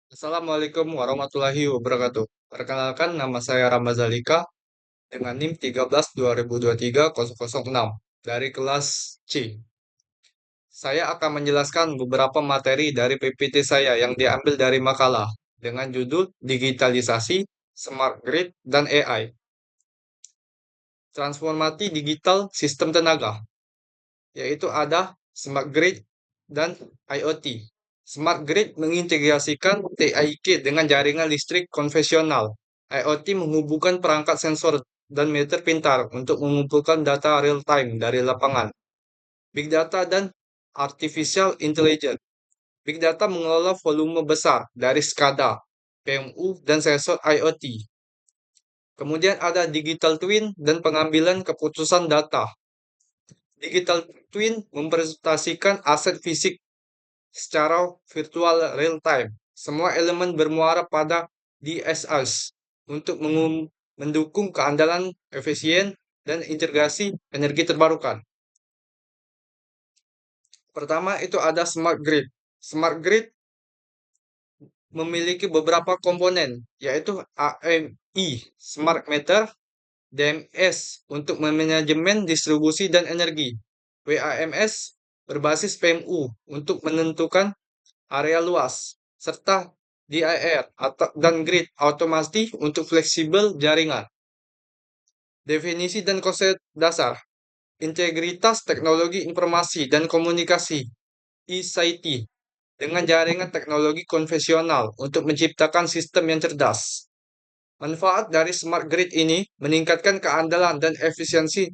Assalamualaikum warahmatullahi wabarakatuh. Perkenalkan, nama saya Ramazalika dengan NIM 13 2023 006 dari kelas C. Saya akan menjelaskan beberapa materi dari PPT saya yang diambil dari makalah dengan judul Digitalisasi, Smart Grid, dan AI. Transformasi digital sistem tenaga, yaitu ada Smart Grid dan IoT. Smart Grid mengintegrasikan TIK dengan jaringan listrik konvensional. IoT menghubungkan perangkat sensor dan meter pintar untuk mengumpulkan data real-time dari lapangan. Big Data dan Artificial Intelligence. Big Data mengelola volume besar dari SCADA, PMU, dan sensor IoT. Kemudian ada Digital Twin dan pengambilan keputusan data. Digital Twin mempresentasikan aset fisik secara virtual real time. Semua elemen bermuara pada DSS untuk mendukung keandalan efisien dan integrasi energi terbarukan. Pertama itu ada Smart Grid. Smart Grid memiliki beberapa komponen, yaitu AMI, Smart Meter, DMS untuk manajemen distribusi dan energi, WAMS berbasis PMU untuk menentukan area luas, serta DIR dan grid otomasi untuk fleksibel jaringan. Definisi dan konsep dasar. Integritas teknologi informasi dan komunikasi (ICT) dengan jaringan teknologi konvensional untuk menciptakan sistem yang cerdas. Manfaat dari smart grid ini meningkatkan keandalan dan efisiensi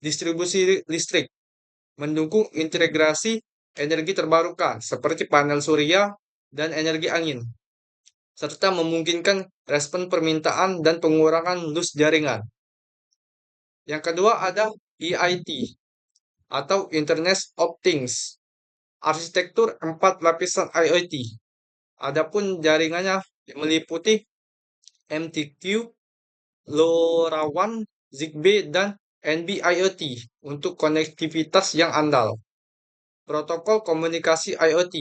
distribusi listrik, mendukung integrasi energi terbarukan seperti panel surya dan energi angin, serta memungkinkan respon permintaan dan pengurangan loss jaringan. Yang kedua ada EIT atau Internet of Things, arsitektur 4 lapisan IoT. Adapun jaringannya meliputi MTQ, LoRaWAN, Zigbee, dan NB-IoT untuk konektivitas yang andal. Protokol komunikasi IoT,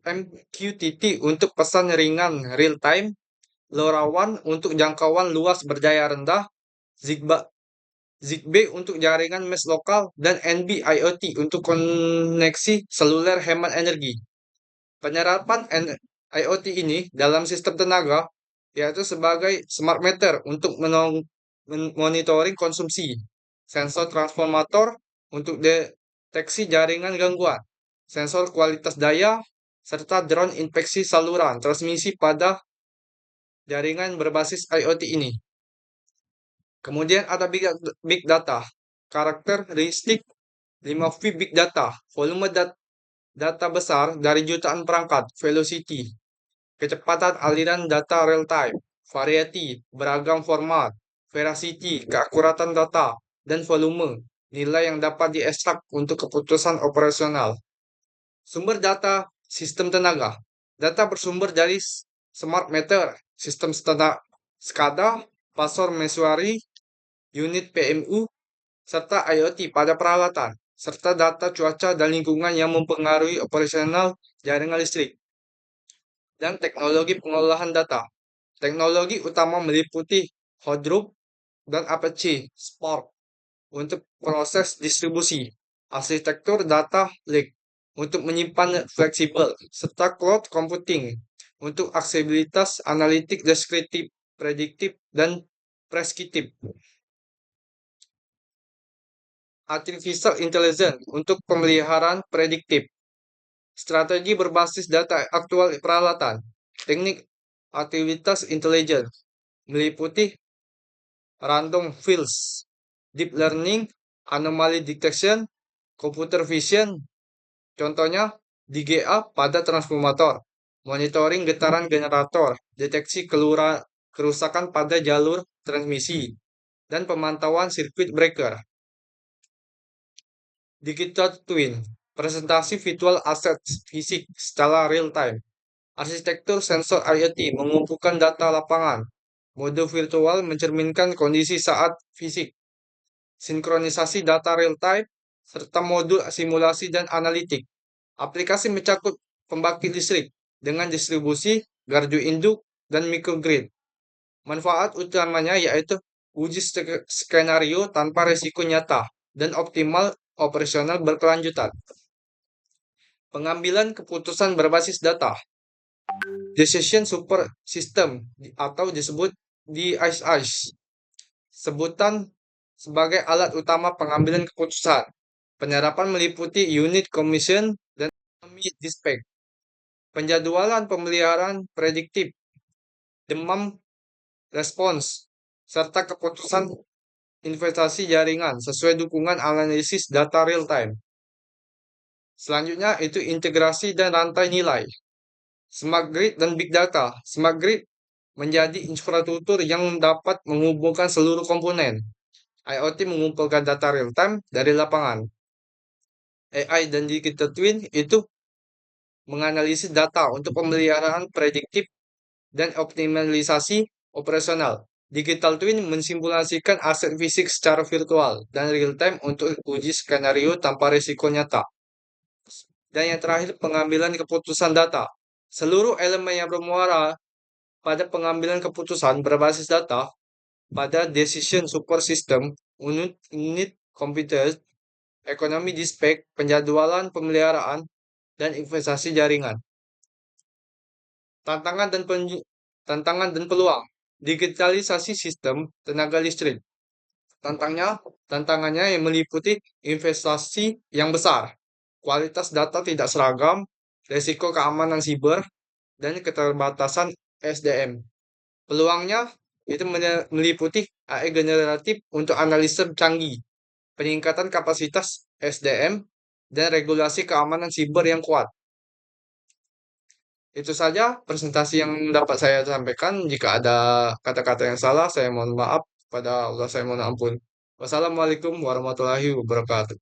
MQTT untuk pesan ringan real-time, LoRaWAN untuk jangkauan luas berdaya rendah, Zigbee untuk jaringan mesh lokal, dan NB-IoT untuk koneksi seluler hemat energi. Penyerapan IoT ini dalam sistem tenaga yaitu sebagai smart meter untuk monitoring konsumsi, sensor transformator untuk deteksi jaringan gangguan, sensor kualitas daya, serta drone inspeksi saluran transmisi pada jaringan berbasis IoT ini. Kemudian ada big data, karakteristik 5V big data, volume data besar dari jutaan perangkat, velocity, kecepatan aliran data real time, variety, beragam format, veracity, keakuratan data, dan volume, nilai yang dapat diekstrak untuk keputusan operasional. Sumber data sistem tenaga. Data bersumber dari smart meter, sistem SCADA, pasar mesuari, unit PMU, serta IoT pada peralatan, serta data cuaca dan lingkungan yang mempengaruhi operasional jaringan listrik. Dan teknologi pengolahan data. Teknologi utama meliputi Hadoop dan Apache Spark untuk proses distribusi, arsitektur data lake untuk menyimpan fleksibel, serta cloud computing untuk aksesibilitas analitik deskriptif, prediktif, dan preskriptif. Artificial Intelligence untuk pemeliharaan prediktif. Strategi berbasis data aktual peralatan. Teknik aktivitas intelijen meliputi random fields, deep learning, anomaly detection, computer vision, contohnya DGA pada transformator, monitoring getaran generator, deteksi kerusakan pada jalur transmisi, dan pemantauan sirkuit breaker. Digital Twin, presentasi virtual aset fisik secara real-time. Arsitektur sensor IoT mengumpulkan data lapangan. Mode virtual mencerminkan kondisi saat fisik. Sinkronisasi data real-time, serta modul simulasi dan analitik. Aplikasi mencakup pembangkit listrik, dengan distribusi, gardu induk, dan microgrid. Manfaat utamanya yaitu uji skenario tanpa resiko nyata dan optimal operasional berkelanjutan. Pengambilan keputusan berbasis data. Decision Support System atau disebut DSIS. Sebutan sebagai alat utama pengambilan keputusan. Penyerapan meliputi unit commission dan economy dispatch. Penjadwalan pemeliharaan prediktif, demam respons, serta keputusan investasi jaringan sesuai dukungan analisis data real time. Selanjutnya itu integrasi dan rantai nilai. Smart Grid dan Big Data. Smart Grid menjadi infrastruktur yang dapat menghubungkan seluruh komponen. IoT mengumpulkan data real time dari lapangan. AI dan Digital Twin itu menganalisis data untuk pemeliharaan prediktif dan optimalisasi operasional. Digital Twin mensimulasikan aset fisik secara virtual dan real time untuk uji skenario tanpa risiko nyata. Dan yang terakhir, pengambilan keputusan data. Seluruh elemen yang bermuara pada pengambilan keputusan berbasis data pada decision support system, unit komputer, ekonomi dispatch, penjadwalan pemeliharaan, dan investasi jaringan. Tantangan dan tantangan dan peluang. Digitalisasi sistem tenaga listrik. Tantangannya yang meliputi investasi yang besar, kualitas data tidak seragam, risiko keamanan siber, dan keterbatasan SDM. Peluangnya itu meliputi AI generatif untuk analisa canggih, peningkatan kapasitas SDM, dan regulasi keamanan siber yang kuat. Itu saja presentasi yang dapat saya sampaikan. Jika ada kata-kata yang salah, saya mohon maaf. Pada Allah saya mohon ampun. Wassalamualaikum warahmatullahi wabarakatuh.